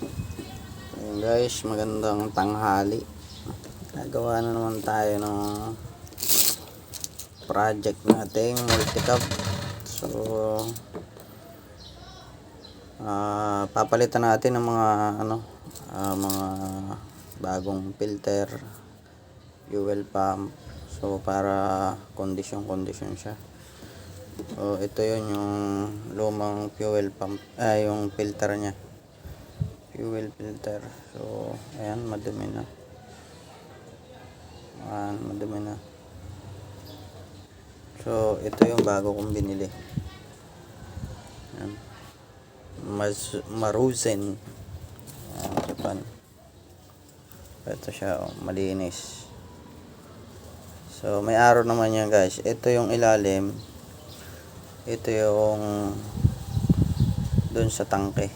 Ayun guys, magandang tanghali. Nagawa na naman tayo ng project nating multi-cab. So papalitan natin ng mga mga bagong filter, fuel pump. So para kondisyon siya. So ito yun yung lumang fuel pump, yung filter nya, fuel filter. So ayan, madumi na. So ito yung bago kong binili. Ayan. Maruzen, Japan. Ito siya, malinis. So may araw naman yan guys. Ito yung ilalim, ito yung dun sa tangke.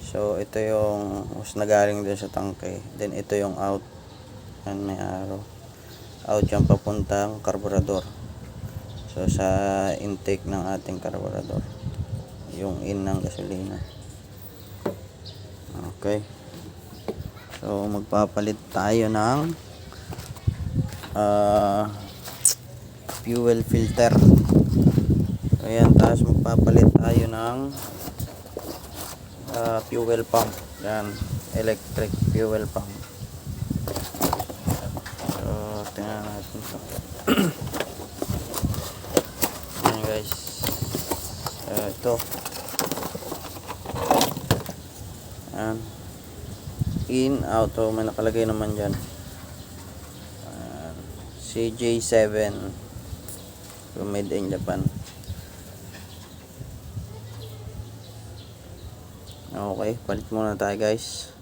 So ito yung mas nagaling dun sa tangke, then ito yung out. Yan, may araw out yan papuntang karburador. So sa intake ng ating karburador, yung in ng gasolina. Okay, so magpapalit tayo ng fuel filter. So ayan, tapos magpapalit tayo ng fuel pump. Yan, electric fuel pump. So tingnan natin ito. Ayan guys, ito. Ayan, in, out. So may nakalagay naman dyan CJ7, so made in Japan. Okay, palit muna tayo guys.